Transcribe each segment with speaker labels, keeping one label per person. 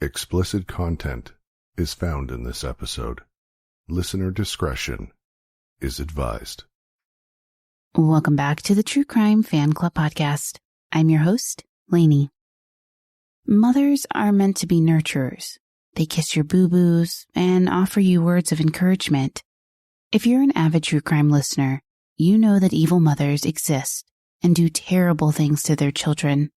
Speaker 1: Explicit content is found in this episode. Listener discretion is advised.
Speaker 2: Welcome back to the True Crime Fan Club podcast. I'm your host, Lainey. Mothers are meant to be nurturers. They kiss your boo-boos and offer you words of encouragement. If you're an avid true crime listener, you know that evil mothers exist and do terrible things to their children.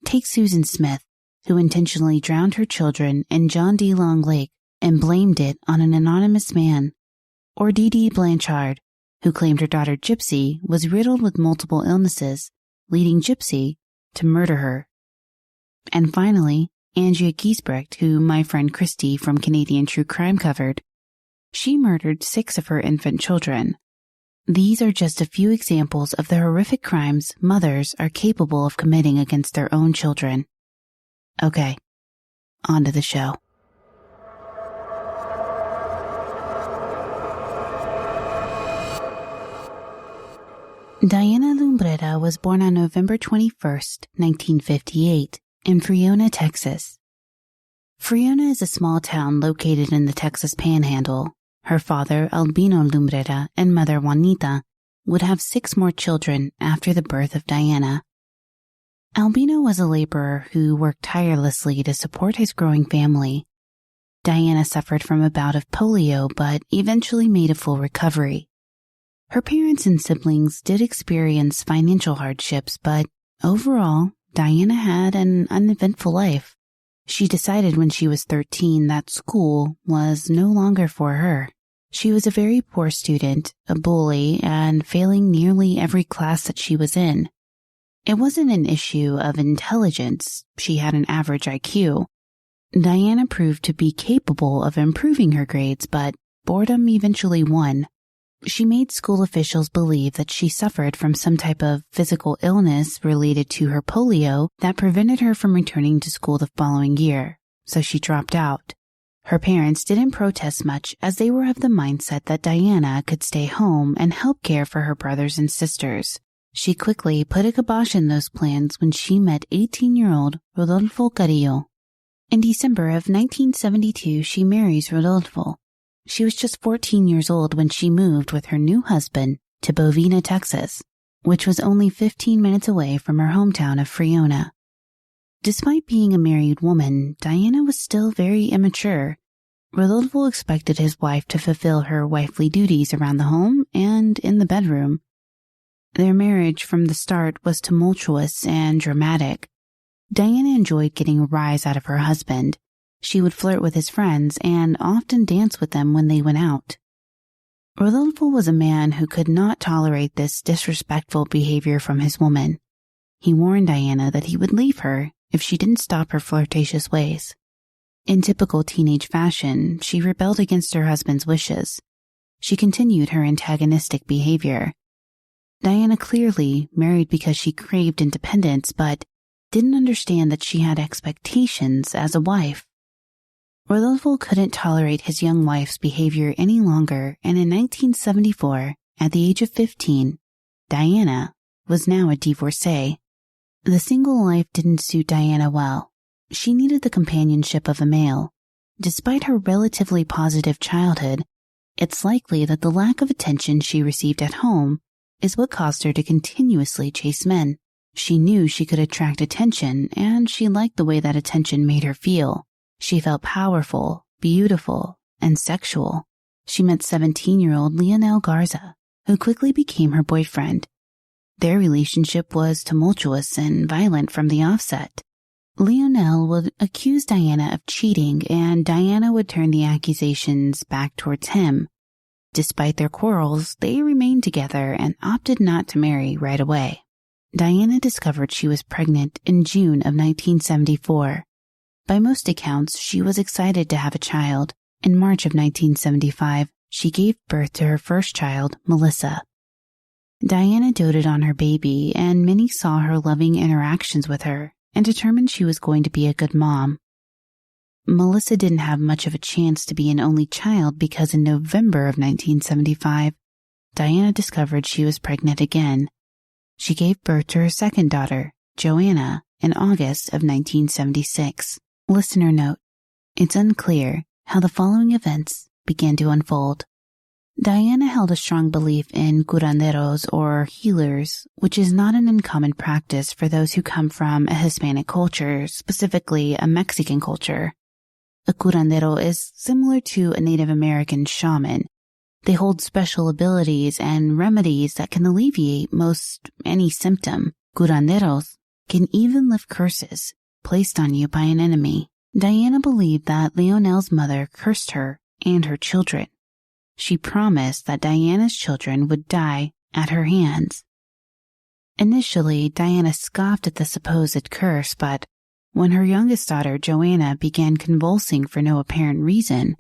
Speaker 2: Take Susan Smith, who intentionally drowned her children in John D. Long Lake and blamed it on an anonymous man. Or Dee Dee Blanchard, who claimed her daughter Gypsy was riddled with multiple illnesses, leading Gypsy to murder her. And finally, Andrea Giesbrecht, who my friend Christy from Canadian True Crime covered. She murdered 6 of her infant children. These are just a few examples of the horrific crimes mothers are capable of committing against their own children. Okay, on to the show. Diana Lumbrera was born on November 21st, 1958, in Friona, Texas. Friona is a small town located in the Texas Panhandle. Her father, Albino Lumbrera, and mother, Juanita, would have 6 more children after the birth of Diana. Albino was a laborer who worked tirelessly to support his growing family. Diana suffered from a bout of polio, but eventually made a full recovery. Her parents and siblings did experience financial hardships, but overall, Diana had an uneventful life. She decided when she was 13 that school was no longer for her. She was a very poor student, a bully, and failing nearly every class that she was in. It wasn't an issue of intelligence. She had an average IQ. Diana proved to be capable of improving her grades, but boredom eventually won. She made school officials believe that she suffered from some type of physical illness related to her polio that prevented her from returning to school the following year, so she dropped out. Her parents didn't protest much as they were of the mindset that Diana could stay home and help care for her brothers and sisters. She quickly put a kibosh in those plans when she met 18-year-old Rodolfo Carrillo. In December of 1972, she marries Rodolfo. She was just 14 years old when she moved with her new husband to Bovina, Texas, which was only 15 minutes away from her hometown of Friona. Despite being a married woman, Diana was still very immature. Rodolfo expected his wife to fulfill her wifely duties around the home and in the bedroom. Their marriage from the start was tumultuous and dramatic. Diana enjoyed getting a rise out of her husband. She would flirt with his friends and often dance with them when they went out. Rodolfo was a man who could not tolerate this disrespectful behavior from his woman. He warned Diana that he would leave her if she didn't stop her flirtatious ways. In typical teenage fashion, she rebelled against her husband's wishes. She continued her antagonistic behavior. Diana clearly married because she craved independence, but didn't understand that she had expectations as a wife. Rodolfo couldn't tolerate his young wife's behavior any longer, and in 1974, at the age of 15, Diana was now a divorcee. The single life didn't suit Diana well. She needed the companionship of a male. Despite her relatively positive childhood, it's likely that the lack of attention she received at home is what caused her to continuously chase men. She knew she could attract attention, and she liked the way that attention made her feel. She felt powerful, beautiful, and sexual. She met 17-year-old Leonel Garza, who quickly became her boyfriend. Their relationship was tumultuous and violent from the offset. Leonel would accuse Diana of cheating, and Diana would turn the accusations back towards him. Despite their quarrels, they remained together and opted not to marry right away. Diana discovered she was pregnant in June of 1974. By most accounts, she was excited to have a child. In March of 1975, she gave birth to her first child, Melissa. Diana doted on her baby, and many saw her loving interactions with her and determined she was going to be a good mom. Melissa didn't have much of a chance to be an only child because in November of 1975, Diana discovered she was pregnant again. She gave birth to her second daughter, Joanna, in August of 1976. Listener note: it's unclear how the following events began to unfold. Diana held a strong belief in curanderos or healers, which is not an uncommon practice for those who come from a Hispanic culture, specifically a Mexican culture. A curandero is similar to a Native American shaman. They hold special abilities and remedies that can alleviate most any symptom. Curanderos can even lift curses placed on you by an enemy. Diana believed that Leonel's mother cursed her and her children. She promised that Diana's children would die at her hands. Initially, Diana scoffed at the supposed curse, but when her youngest daughter, Joanna, began convulsing for no apparent reason,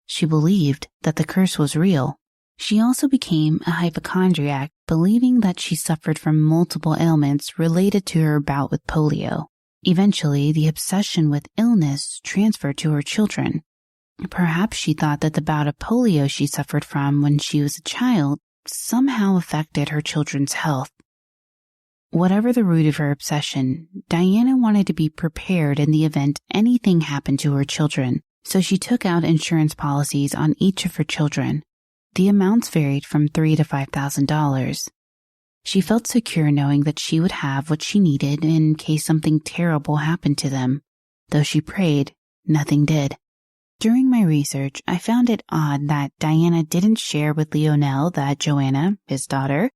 Speaker 2: she believed that the curse was real. She also became a hypochondriac, believing that she suffered from multiple ailments related to her bout with polio. Eventually, the obsession with illness transferred to her children. Perhaps she thought that the bout of polio she suffered from when she was a child somehow affected her children's health. Whatever the root of her obsession, Diana wanted to be prepared in the event anything happened to her children, so she took out insurance policies on each of her children. The amounts varied from $3,000 to $5,000. She felt secure knowing that she would have what she needed in case something terrible happened to them. Though she prayed, nothing did. During my research, I found it odd that Diana didn't share with Leonel that Joanna, his daughter,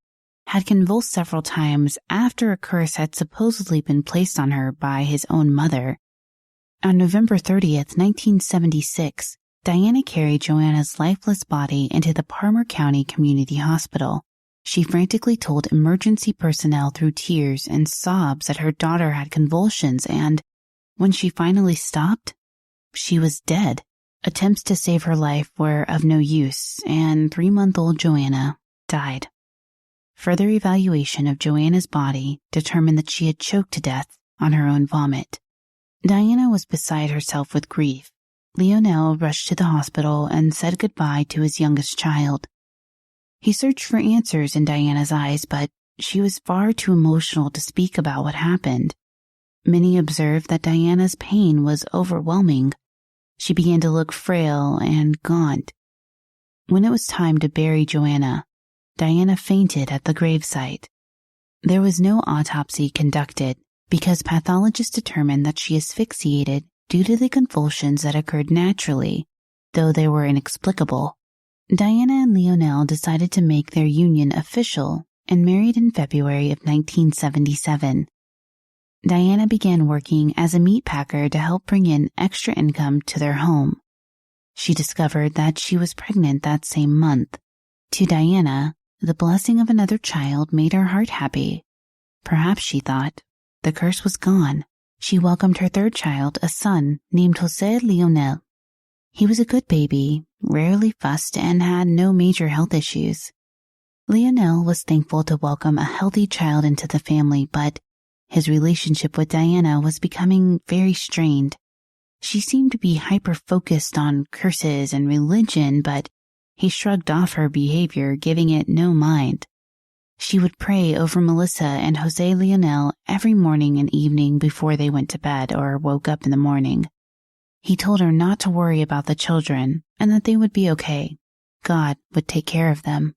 Speaker 2: had convulsed several times after a curse had supposedly been placed on her by his own mother. On November 30th, 1976, Diana carried Joanna's lifeless body into the Palmer County Community Hospital. She frantically told emergency personnel through tears and sobs that her daughter had convulsions, and when she finally stopped, she was dead. Attempts to save her life were of no use, and 3-month-old Joanna died. Further evaluation of Joanna's body determined that she had choked to death on her own vomit. Diana was beside herself with grief. Leonel rushed to the hospital and said goodbye to his youngest child. He searched for answers in Diana's eyes, but she was far too emotional to speak about what happened. Many observed that Diana's pain was overwhelming. She began to look frail and gaunt. When it was time to bury Joanna, Diana fainted at the gravesite. There was no autopsy conducted because pathologists determined that she asphyxiated due to the convulsions that occurred naturally, though they were inexplicable. Diana and Leonel decided to make their union official and married in February of 1977. Diana began working as a meat packer to help bring in extra income to their home. She discovered that she was pregnant that same month. To Diana, the blessing of another child made her heart happy. Perhaps, she thought, the curse was gone. She welcomed her third child, a son named Jose Leonel. He was a good baby, rarely fussed, and had no major health issues. Leonel was thankful to welcome a healthy child into the family, but his relationship with Diana was becoming very strained. She seemed to be hyper-focused on curses and religion, but he shrugged off her behavior, giving it no mind. She would pray over Melissa and Jose Leonel every morning and evening before they went to bed or woke up in the morning. He told her not to worry about the children and that they would be okay. God would take care of them.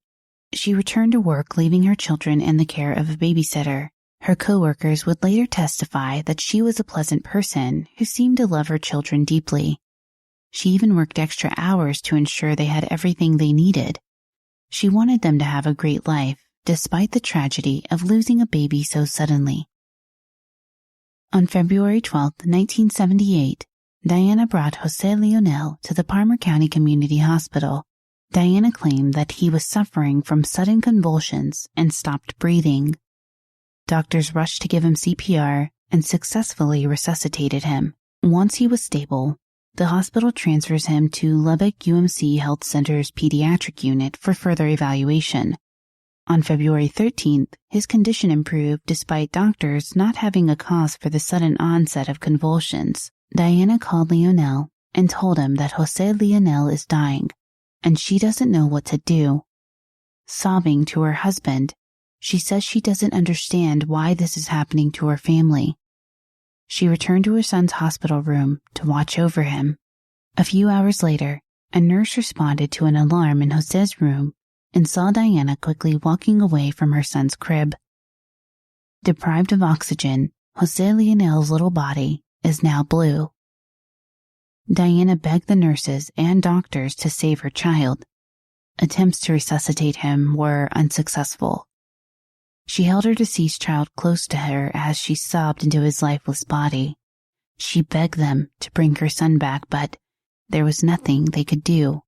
Speaker 2: She returned to work, leaving her children in the care of a babysitter. Her co-workers would later testify that she was a pleasant person who seemed to love her children deeply. She even worked extra hours to ensure they had everything they needed. She wanted them to have a great life, despite the tragedy of losing a baby so suddenly. On February 12, 1978, Diana brought Jose Leonel to the Palmer County Community Hospital. Diana claimed that he was suffering from sudden convulsions and stopped breathing. Doctors rushed to give him CPR and successfully resuscitated him. Once he was stable, the hospital transfers him to Lubbock UMC Health Center's pediatric unit for further evaluation. On February 13th, his condition improved despite doctors not having a cause for the sudden onset of convulsions. Diana called Leonel and told him that Jose Leonel is dying, and she doesn't know what to do. Sobbing to her husband, she says she doesn't understand why this is happening to her family. She returned to her son's hospital room to watch over him. A few hours later, a nurse responded to an alarm in Jose's room and saw Diana quickly walking away from her son's crib. Deprived of oxygen, Jose Leonel's little body is now blue. Diana begged the nurses and doctors to save her child. Attempts to resuscitate him were unsuccessful. She held her deceased child close to her as she sobbed into his lifeless body. She begged them to bring her son back, but there was nothing they could do.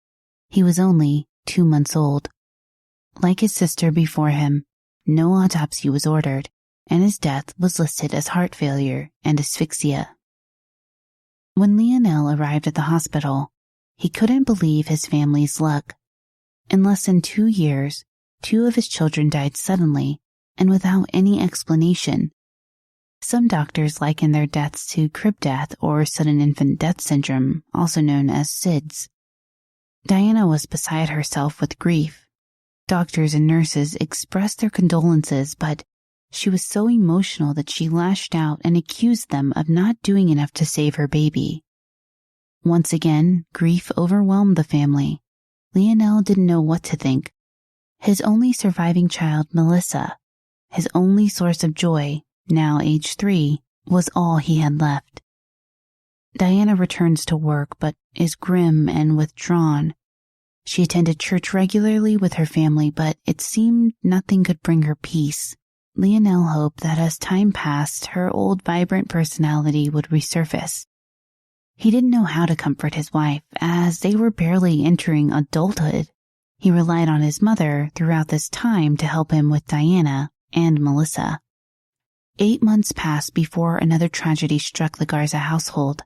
Speaker 2: He was only 2 months old. Like his sister before him, no autopsy was ordered, and his death was listed as heart failure and asphyxia. When Leonel arrived at the hospital, he couldn't believe his family's luck. In less than 2 years, 2 of his children died suddenly and without any explanation. Some doctors liken their deaths to crib death or sudden infant death syndrome, also known as SIDS. Diana was beside herself with grief. Doctors and nurses expressed their condolences, but she was so emotional that she lashed out and accused them of not doing enough to save her baby. Once again, grief overwhelmed the family. Leonel didn't know what to think. His only surviving child, Melissa, his only source of joy, now age 3, was all he had left. Diana returns to work but is grim and withdrawn. She attended church regularly with her family, but it seemed nothing could bring her peace. Leonel hoped that as time passed, her old vibrant personality would resurface. He didn't know how to comfort his wife, as they were barely entering adulthood. He relied on his mother throughout this time to help him with Diana and Melissa. 8 months passed before another tragedy struck the Garza household.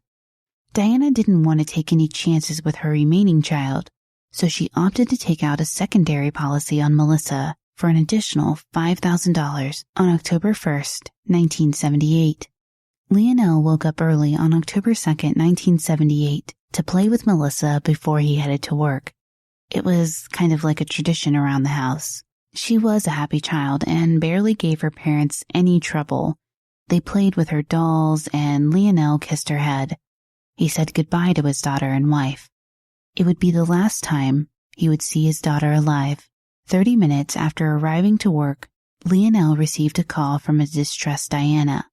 Speaker 2: Diana didn't want to take any chances with her remaining child, so she opted to take out a secondary policy on Melissa for an additional $5,000 on October 1st, 1978. Leonel woke up early on October 2nd, 1978, to play with Melissa before he headed to work. It was kind of like a tradition around the house. She was a happy child and barely gave her parents any trouble. They played with her dolls and Leonel kissed her head. He said goodbye to his daughter and wife. It would be the last time he would see his daughter alive. 30 minutes after arriving to work, Leonel received a call from a distressed Diana.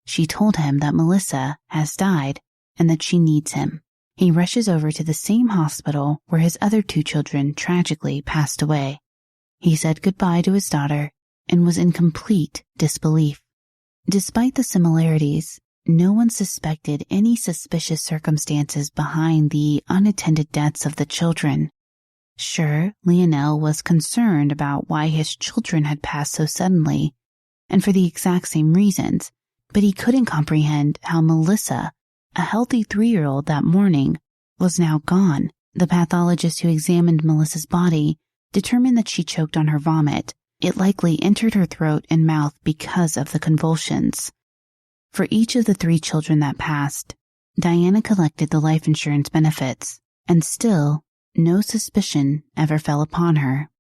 Speaker 2: She told him that Melissa has died and that she needs him. He rushes over to the same hospital where his other 2 children tragically passed away. He said goodbye to his daughter and was in complete disbelief. Despite the similarities, no one suspected any suspicious circumstances behind the unattended deaths of the children. Sure, Leonel was concerned about why his children had passed so suddenly, and for the exact same reasons, but he couldn't comprehend how Melissa, a healthy 3-year-old that morning, was now gone. The pathologist who examined Melissa's body determined that she choked on her vomit. It likely entered her throat and mouth because of the convulsions. For each of the 3 children that passed, Diana collected the life insurance benefits, and still, no suspicion ever fell upon her.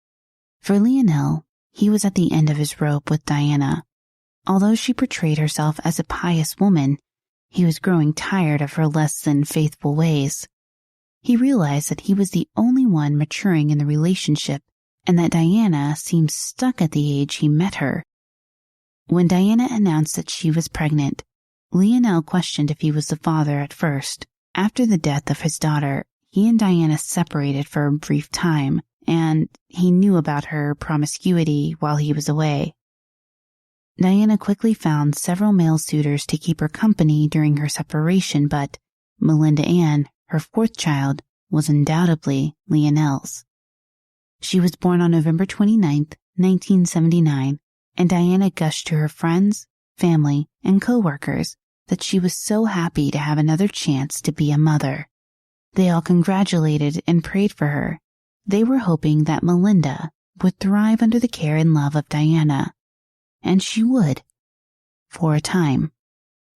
Speaker 2: For Leonel, he was at the end of his rope with Diana. Although she portrayed herself as a pious woman, he was growing tired of her less than faithful ways. He realized that he was the only one maturing in the relationship and that Diana seemed stuck at the age he met her. When Diana announced that she was pregnant, Leonel questioned if he was the father at first. After the death of his daughter, he and Diana separated for a brief time, and he knew about her promiscuity while he was away. Diana quickly found several male suitors to keep her company during her separation, but Melinda Ann, her 4th child, was undoubtedly Leonel's. She was born on November 29, 1979, and Diana gushed to her friends, family, and co-workers that she was so happy to have another chance to be a mother. They all congratulated and prayed for her. They were hoping that Melinda would thrive under the care and love of Diana. And she would, for a time.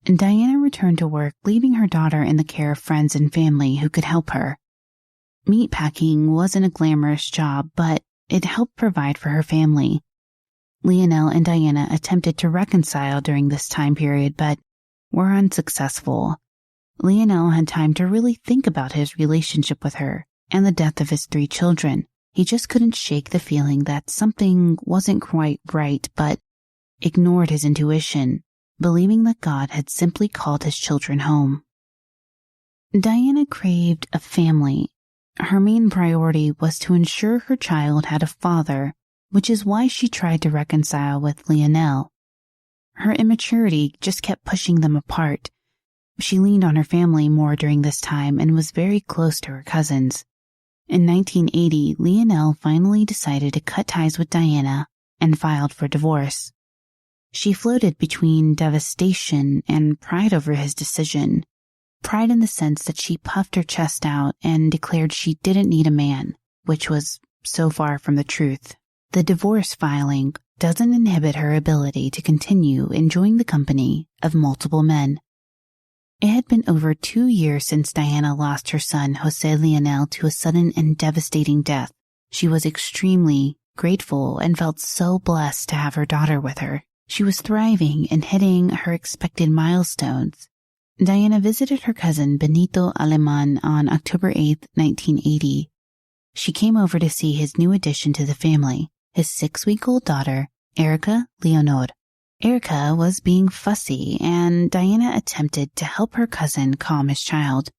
Speaker 2: And Diana returned to work, leaving her daughter in the care of friends and family who could help her. Meatpacking wasn't a glamorous job, but it helped provide for her family. Leonel and Diana attempted to reconcile during this time period, but were unsuccessful. Lionel had time to really think about his relationship with her and the death of his 3 children. He just couldn't shake the feeling that something wasn't quite right, but ignored his intuition, believing that God had simply called his children home. Diana craved a family. Her main priority was to ensure her child had a father, which is why she tried to reconcile with Lionel. Her immaturity just kept pushing them apart. She leaned on her family more during this time and was very close to her cousins. In 1980, Lionel finally decided to cut ties with Diana and filed for divorce. She floated between devastation and pride over his decision. Pride in the sense that she puffed her chest out and declared she didn't need a man, which was so far from the truth. The divorce filing doesn't inhibit her ability to continue enjoying the company of multiple men. It had been over 2 years since Diana lost her son, Jose Lionel, to a sudden and devastating death. She was extremely grateful and felt so blessed to have her daughter with her. She was thriving and hitting her expected milestones. Diana visited her cousin Benito Aleman on October 8, 1980. She came over to see his new addition to the family, his 6-week-old daughter, Erica Leonor. Erica was being fussy, and Diana attempted to help her cousin calm his child.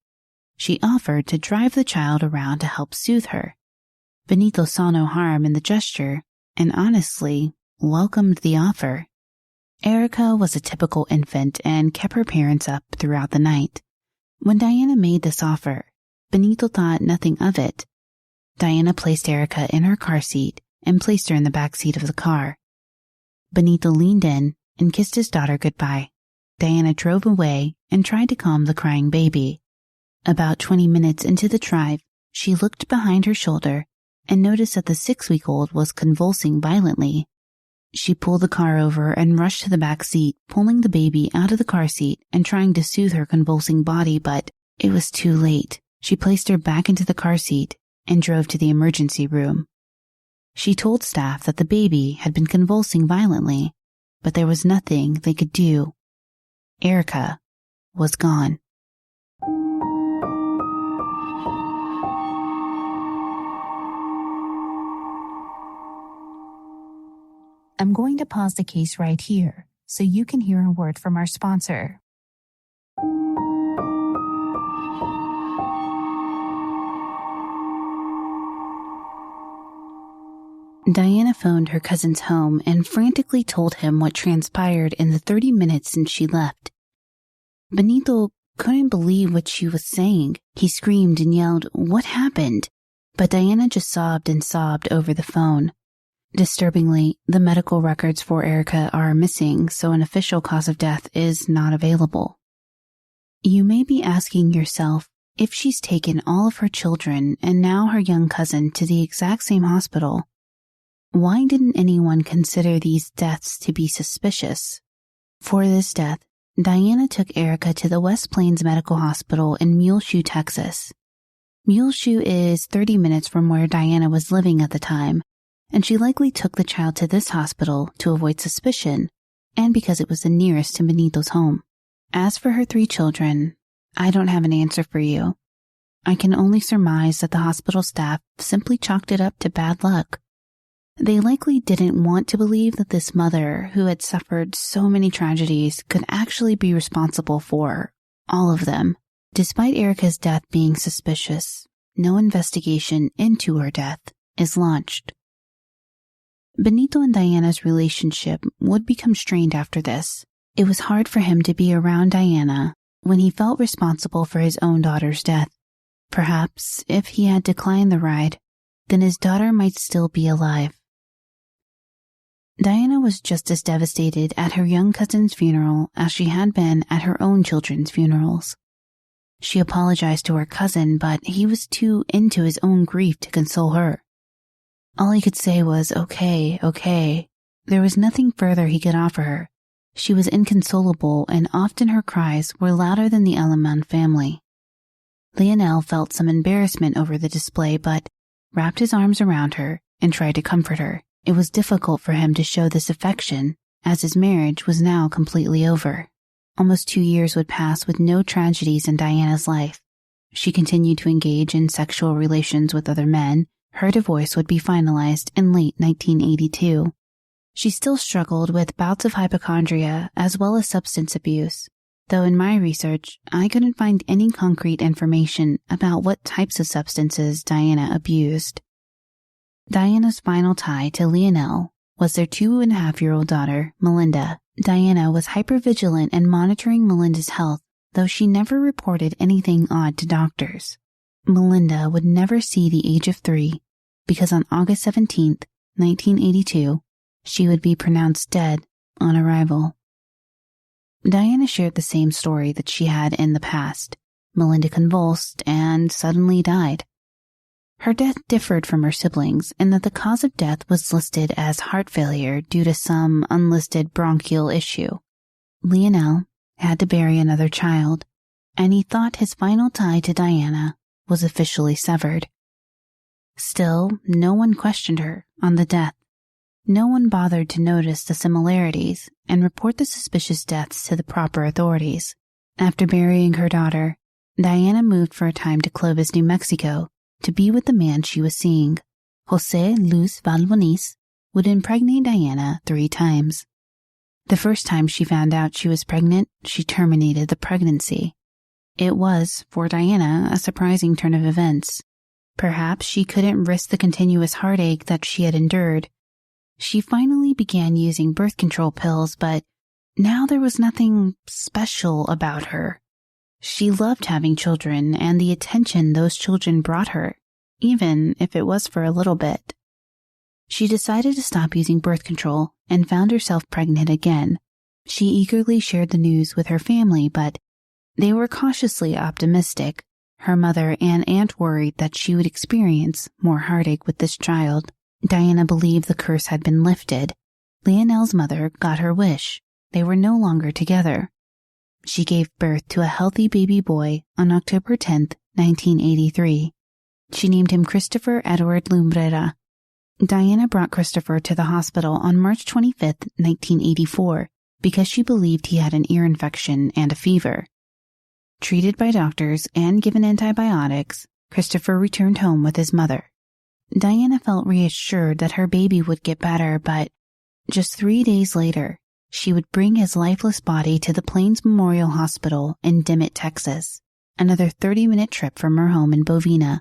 Speaker 2: She offered to drive the child around to help soothe her. Benito saw no harm in the gesture and honestly welcomed the offer. Erica was a typical infant and kept her parents up throughout the night. When Diana made this offer, Benito thought nothing of it. Diana placed Erica in her car seat and placed her in the back seat of the car. Benito leaned in and kissed his daughter goodbye. Diana drove away and tried to calm the crying baby. About 20 minutes into the drive, she looked behind her shoulder and noticed that the 6-week-old was convulsing violently. She pulled the car over and rushed to the back seat, pulling the baby out of the car seat and trying to soothe her convulsing body, but it was too late. She placed her back into the car seat and drove to the emergency room. She told staff that the baby had been convulsing violently, but there was nothing they could do. Erica was gone. I'm going to pause the case right here so you can hear a word from our sponsor. Diana phoned her cousin's home and frantically told him what transpired in the 30 minutes since she left. Benito couldn't believe what she was saying. He screamed and yelled, "What happened?" But Diana just sobbed and sobbed over the phone. Disturbingly, the medical records for Erica are missing, so an official cause of death is not available. You may be asking yourself if she's taken all of her children and now her young cousin to the exact same hospital. Why didn't anyone consider these deaths to be suspicious? For this death, Diana took Erica to the West Plains Medical Hospital in Muleshoe, Texas. Muleshoe is 30 minutes from where Diana was living at the time, and she likely took the child to this hospital to avoid suspicion and because it was the nearest to Benito's home. As for her 3 children, I don't have an answer for you. I can only surmise that the hospital staff simply chalked it up to bad luck. They likely didn't want to believe that this mother, who had suffered so many tragedies, could actually be responsible for all of them. Despite Erica's death being suspicious, no investigation into her death is launched. Benito and Diana's relationship would become strained after this. It was hard for him to be around Diana when he felt responsible for his own daughter's death. Perhaps if he had declined the ride, then his daughter might still be alive. Diana was just as devastated at her young cousin's funeral as she had been at her own children's funerals. She apologized to her cousin, but he was too into his own grief to console her. All he could say was, okay, okay. There was nothing further he could offer her. She was inconsolable, and often her cries were louder than the Aleman family. Lionel felt some embarrassment over the display, but wrapped his arms around her and tried to comfort her. It was difficult for him to show this affection, as his marriage was now completely over. Almost 2 years would pass with no tragedies in Diana's life. She continued to engage in sexual relations with other men. Her divorce would be finalized in late 1982. She still struggled with bouts of hypochondria as well as substance abuse, though in my research, I couldn't find any concrete information about what types of substances Diana abused. Diana's final tie to Lionel was their 2.5-year-old daughter, Melinda. Diana was hypervigilant and monitoring Melinda's health, though she never reported anything odd to doctors. Melinda would never see the age of 3 because on August 17, 1982, she would be pronounced dead on arrival. Diana shared the same story that she had in the past. Melinda convulsed and suddenly died. Her death differed from her siblings in that the cause of death was listed as heart failure due to some unlisted bronchial issue. Lionel had to bury another child, and he thought his final tie to Diana was officially severed. Still, no one questioned her on the death. No one bothered to notice the similarities and report the suspicious deaths to the proper authorities. After burying her daughter, Diana moved for a time to Clovis, New Mexico, to be with the man she was seeing. José Luis Valvanís would impregnate Diana 3 times. The first time she found out she was pregnant, she terminated the pregnancy. It was, for Diana, a surprising turn of events. Perhaps she couldn't risk the continuous heartache that she had endured. She finally began using birth control pills, but now there was nothing special about her. She loved having children and the attention those children brought her, even if it was for a little bit. She decided to stop using birth control and found herself pregnant again. She eagerly shared the news with her family, but they were cautiously optimistic. Her mother and aunt worried that she would experience more heartache with this child. Diana believed the curse had been lifted. Lionel's mother got her wish. They were no longer together. She gave birth to a healthy baby boy on October 10, 1983. She named him Christopher Edward Lumbrera. Diana brought Christopher to the hospital on March 25, 1984, because she believed he had an ear infection and a fever. Treated by doctors and given antibiotics, Christopher returned home with his mother. Diana felt reassured that her baby would get better, but just 3 days later, she would bring his lifeless body to the Plains Memorial Hospital in Dimmitt, Texas, another 30-minute trip from her home in Bovina.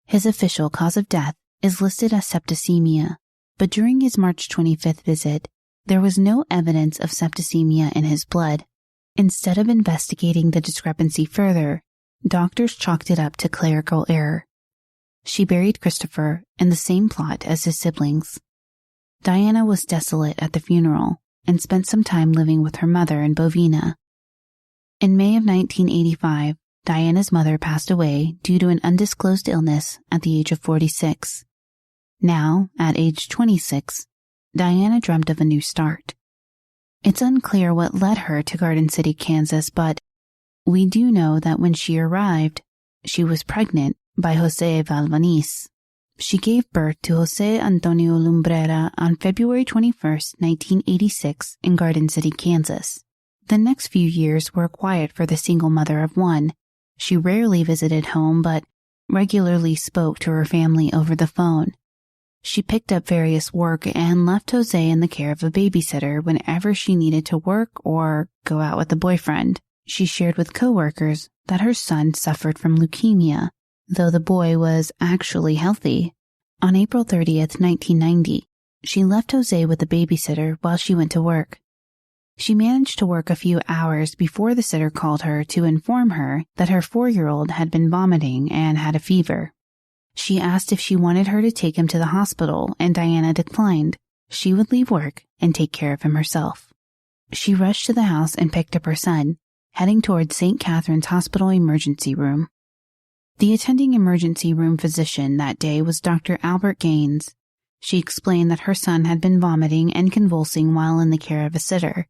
Speaker 2: His official cause of death is listed as septicemia, but during his March 25th visit, there was no evidence of septicemia in his blood. Instead of investigating the discrepancy further, doctors chalked it up to clerical error. She buried Christopher in the same plot as his siblings. Diana was desolate at the funeral and spent some time living with her mother in Bovina. In May of 1985, Diana's mother passed away due to an undisclosed illness at the age of 46. Now, at age 26, Diana dreamt of a new start. It's unclear what led her to Garden City, Kansas, but we do know that when she arrived, she was pregnant by José Valvanís. She gave birth to José Antonio Lumbrera on February 21, 1986 in Garden City, Kansas. The next few years were quiet for the single mother of one. She rarely visited home, but regularly spoke to her family over the phone. She picked up various work and left José in the care of a babysitter whenever she needed to work or go out with a boyfriend. She shared with coworkers that her son suffered from leukemia, though the boy was actually healthy. On April 30th, 1990, she left José with the babysitter while she went to work. She managed to work a few hours before the sitter called her to inform her that her 4-year-old had been vomiting and had a fever. She asked if she wanted her to take him to the hospital, and Diana declined. She would leave work and take care of him herself. She rushed to the house and picked up her son, heading toward St. Catherine's Hospital emergency room. The attending emergency room physician that day was Dr. Albert Gaines. She explained that her son had been vomiting and convulsing while in the care of a sitter.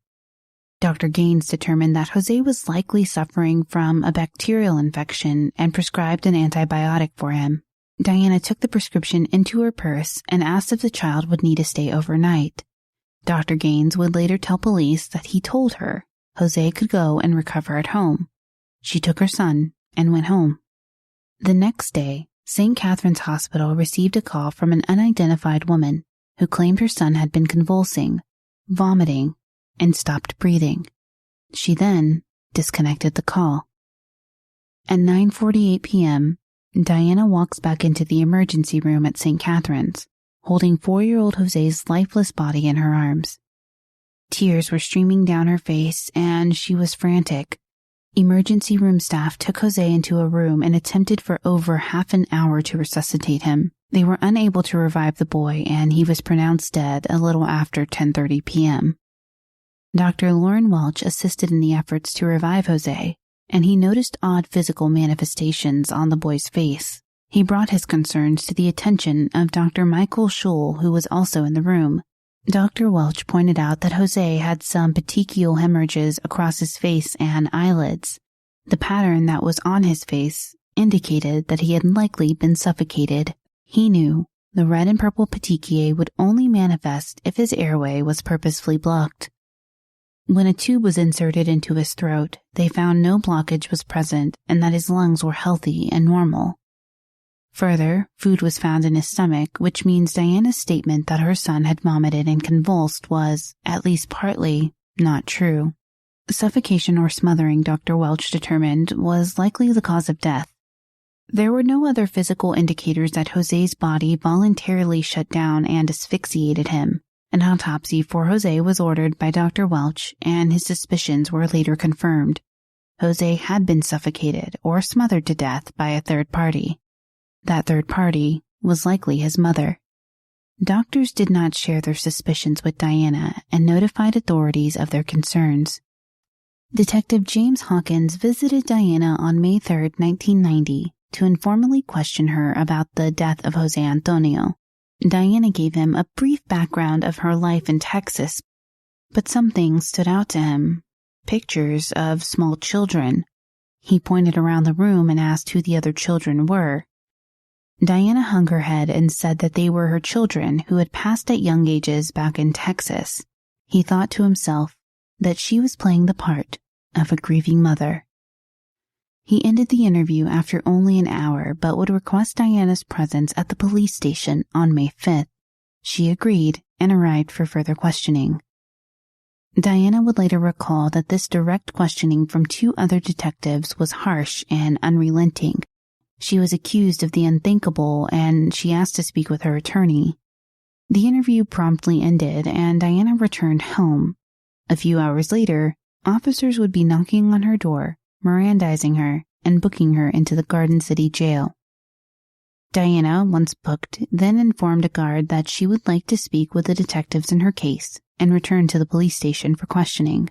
Speaker 2: Dr. Gaines determined that José was likely suffering from a bacterial infection and prescribed an antibiotic for him. Diana took the prescription into her purse and asked if the child would need to stay overnight. Dr. Gaines would later tell police that he told her Jose could go and recover at home. She took her son and went home. The next day, St. Catherine's Hospital received a call from an unidentified woman who claimed her son had been convulsing, vomiting, and stopped breathing. She then disconnected the call. At 9:48 p.m., Diana walks back into the emergency room at St. Catherine's, holding 4-year-old Jose's lifeless body in her arms. Tears were streaming down her face, and she was frantic. Emergency room staff took Jose into a room and attempted for over half an hour to resuscitate him. They were unable to revive the boy, and he was pronounced dead a little after 10:30 p.m. Dr. Lauren Welch assisted in the efforts to revive Jose, and he noticed odd physical manifestations on the boy's face. He brought his concerns to the attention of Dr. Michael Schul, who was also in the room. Dr. Welch pointed out that Jose had some petechial hemorrhages across his face and eyelids. The pattern that was on his face indicated that he had likely been suffocated. He knew the red and purple petechiae would only manifest if his airway was purposefully blocked. When a tube was inserted into his throat, they found no blockage was present and that his lungs were healthy and normal. Further, food was found in his stomach, which means Diana's statement that her son had vomited and convulsed was, at least partly, not true. Suffocation or smothering, Dr. Welch determined, was likely the cause of death. There were no other physical indicators that Jose's body voluntarily shut down and asphyxiated him. An autopsy for Jose was ordered by Dr. Welch, and his suspicions were later confirmed. Jose had been suffocated or smothered to death by a third party. That third party was likely his mother. Doctors did not share their suspicions with Diana and notified authorities of their concerns. Detective James Hawkins visited Diana on May 3, 1990, to informally question her about the death of Jose Antonio. Diana gave him a brief background of her life in Texas, but some things stood out to him. Pictures of small children. He pointed around the room and asked who the other children were. Diana hung her head and said that they were her children who had passed at young ages back in Texas. He thought to himself that she was playing the part of a grieving mother. He ended the interview after only an hour, but would request Diana's presence at the police station on May 5th. She agreed and arrived for further questioning. Diana would later recall that this direct questioning from 2 other detectives was harsh and unrelenting. She was accused of the unthinkable, and she asked to speak with her attorney. The interview promptly ended, and Diana returned home. A few hours later, officers would be knocking on her door, Mirandizing her, and booking her into the Garden City jail. Diana, once booked, then informed a guard that she would like to speak with the detectives in her case and returned to the police station for questioning.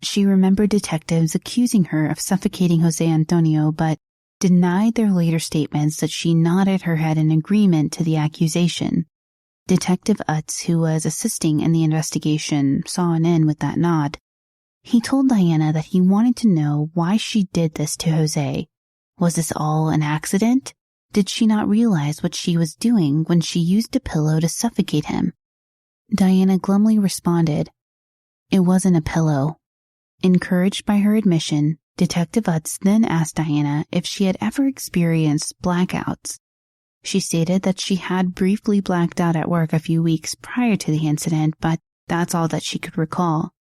Speaker 2: She remembered detectives accusing her of suffocating Jose Antonio, but denied their later statements that she nodded her head in agreement to the accusation. Detective Utz, who was assisting in the investigation, saw an in with that nod. He told Diana that he wanted to know why she did this to Jose. Was this all an accident? Did she not realize what she was doing when she used a pillow to suffocate him? Diana glumly responded, "It wasn't a pillow." Encouraged by her admission, Detective Utz then asked Diana if she had ever experienced blackouts. She stated that she had briefly blacked out at work a few weeks prior to the incident, but that's all that she could recall.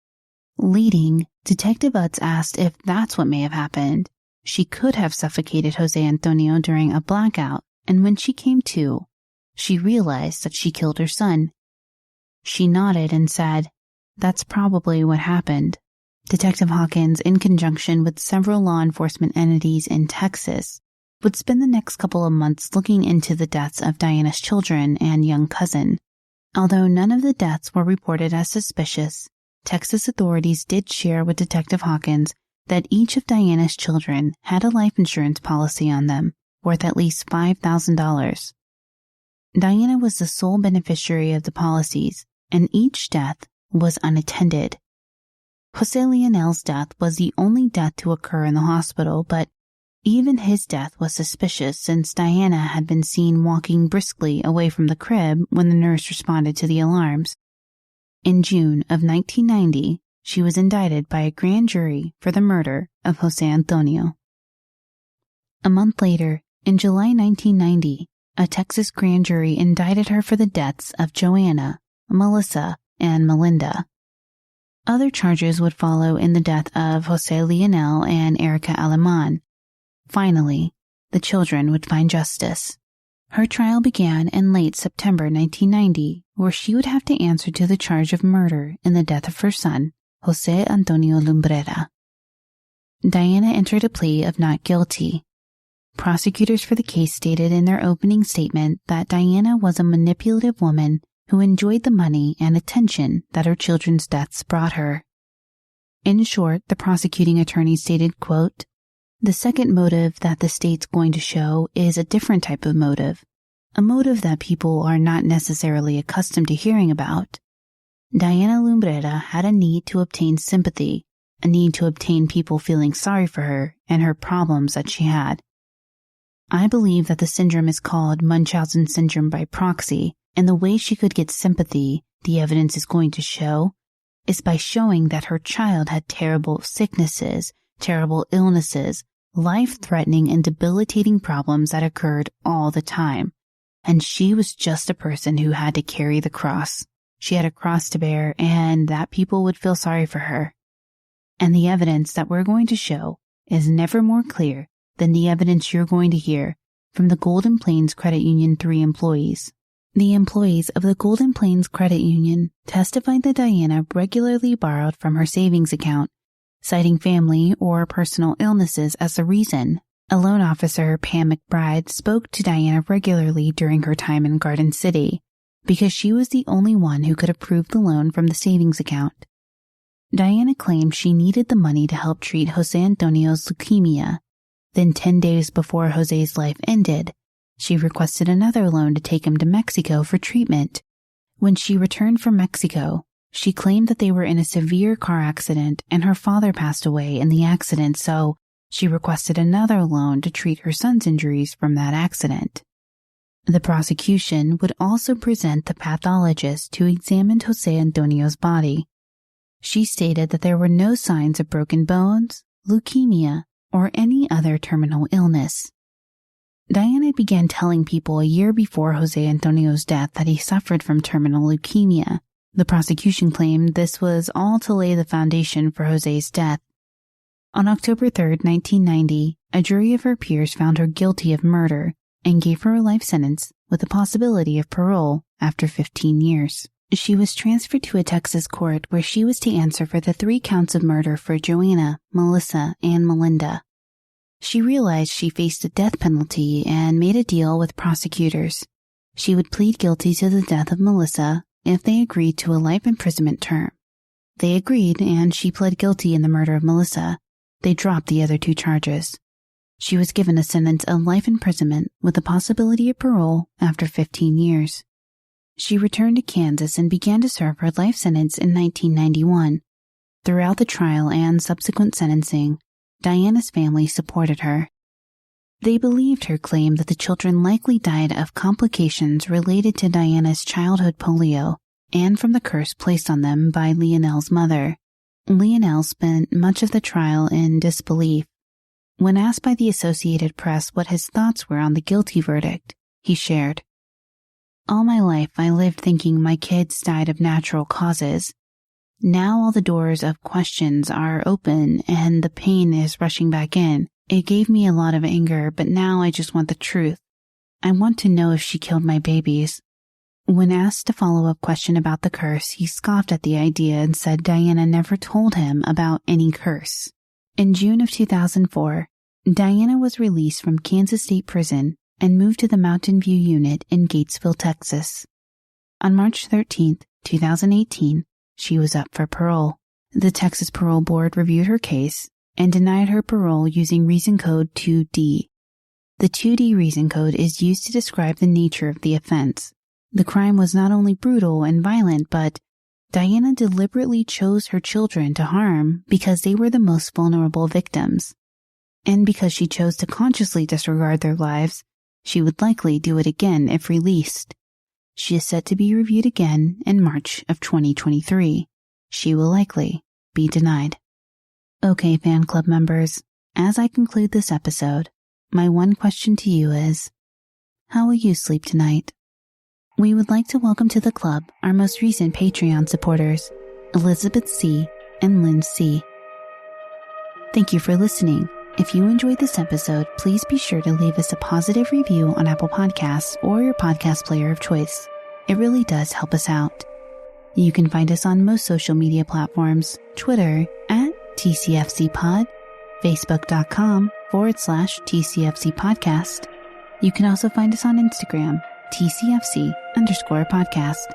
Speaker 2: Leading, Detective Utz asked if that's what may have happened. She could have suffocated Jose Antonio during a blackout, and when she came to, she realized that she killed her son. She nodded and said, "That's probably what happened." Detective Hawkins, in conjunction with several law enforcement entities in Texas, would spend the next couple of months looking into the deaths of Diana's children and young cousin. Although none of the deaths were reported as suspicious, Texas authorities did share with Detective Hawkins that each of Diana's children had a life insurance policy on them worth at least $5,000. Diana was the sole beneficiary of the policies, and each death was unattended. Jose Leonel's death was the only death to occur in the hospital, but even his death was suspicious since Diana had been seen walking briskly away from the crib when the nurse responded to the alarms. In June of 1990, she was indicted by a grand jury for the murder of Jose Antonio. A month later, in July 1990, a Texas grand jury indicted her for the deaths of Joanna, Melissa, and Melinda. Other charges would follow in the death of Jose Leonel and Erica Aleman. Finally, the children would find justice. Her trial began in late September 1990, where she would have to answer to the charge of murder in the death of her son, Jose Antonio Lumbrera. Diana entered a plea of not guilty. Prosecutors for the case stated in their opening statement that Diana was a manipulative woman who enjoyed the money and attention that her children's deaths brought her. In short, the prosecuting attorney stated, quote, "The second motive that the state's going to show is a different type of motive, a motive that people are not necessarily accustomed to hearing about. Diana Lumbrera had a need to obtain sympathy, a need to obtain people feeling sorry for her and her problems that she had. I believe that the syndrome is called Munchausen syndrome by proxy, and the way she could get sympathy, the evidence is going to show, is by showing that her child had terrible sicknesses, terrible illnesses, life-threatening and debilitating problems that occurred all the time, and she was just a person who had to carry the cross. She had a cross to bear, and that people would feel sorry for her. And the evidence that we're going to show is never more clear than the evidence you're going to hear from the Golden Plains Credit Union 3 employees. The employees of the Golden Plains Credit Union testified that Diana regularly borrowed from her savings account, citing family or personal illnesses as the reason. A loan officer, Pam McBride, spoke to Diana regularly during her time in Garden City because she was the only one who could approve the loan from the savings account. Diana claimed she needed the money to help treat Jose Antonio's leukemia. Then 10 days before Jose's life ended, she requested another loan to take him to Mexico for treatment. When she returned from Mexico, she claimed that they were in a severe car accident and her father passed away in the accident, so she requested another loan to treat her son's injuries from that accident. The prosecution would also present the pathologist who examined Jose Antonio's body. She stated that there were no signs of broken bones, leukemia, or any other terminal illness. Diana began telling people a year before Jose Antonio's death that he suffered from terminal leukemia. The prosecution claimed this was all to lay the foundation for Jose's death. On October 3, 1990, a jury of her peers found her guilty of murder and gave her a life sentence with the possibility of parole after 15 years. She was transferred to a Texas court where she was to answer for the 3 counts of murder for Joanna, Melissa, and Melinda. She realized she faced a death penalty and made a deal with prosecutors. She would plead guilty to the death of Melissa if they agreed to a life imprisonment term. They agreed, and she pled guilty in the murder of Melissa. They dropped the other 2 charges. She was given a sentence of life imprisonment with the possibility of parole after 15 years. She returned to Kansas and began to serve her life sentence in 1991. Throughout the trial and subsequent sentencing, Diana's family supported her. They believed her claim that the children likely died of complications related to Diana's childhood polio and from the curse placed on them by Leonel's mother. Leonel spent much of the trial in disbelief. When asked by the Associated Press what his thoughts were on the guilty verdict, he shared, "All my life I lived thinking my kids died of natural causes. Now all the doors of questions are open and the pain is rushing back in. It gave me a lot of anger, but now I just want the truth. I want to know if she killed my babies." When asked a follow-up question about the curse, he scoffed at the idea and said Diana never told him about any curse. In June of 2004, Diana was released from Kansas State Prison and moved to the Mountain View Unit in Gatesville, Texas. On March 13, 2018, she was up for parole. The Texas Parole Board reviewed her case and denied her parole using Reason Code 2D. The 2D Reason Code is used to describe the nature of the offense. The crime was not only brutal and violent, but Diana deliberately chose her children to harm because they were the most vulnerable victims. And because she chose to consciously disregard their lives, she would likely do it again if released. She is set to be reviewed again in March of 2023. She will likely be denied. Okay, fan club members, as I conclude this episode, my one question to you is, how will you sleep tonight? We would like to welcome to the club our most recent Patreon supporters, Elizabeth C. and Lynn C. Thank you for listening. If you enjoyed this episode, please be sure to leave us a positive review on Apple Podcasts or your podcast player of choice. It really does help us out. You can find us on most social media platforms, Twitter at TCFCPod, Facebook.com/TCFC Podcast. You can also find us on Instagram, TCFC_podcast.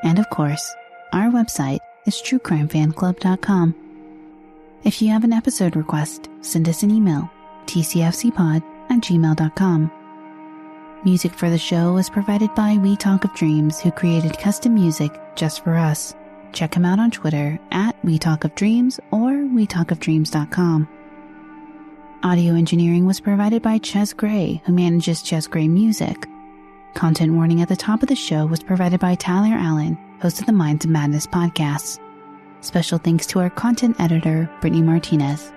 Speaker 2: And of course, our website is TrueCrimeFanClub.com. If you have an episode request, send us an email, tcfcpod@gmail.com. Music for the show was provided by We Talk of Dreams, who created custom music just for us. Check him out on Twitter at We Talk of Dreams or WeTalkOfDreams.com. Audio engineering was provided by Ches Gray, who manages Ches Gray Music. Content warning at the top of the show was provided by Tyler Allen, host of the Minds of Madness podcast. Special thanks to our content editor, Brittany Martinez.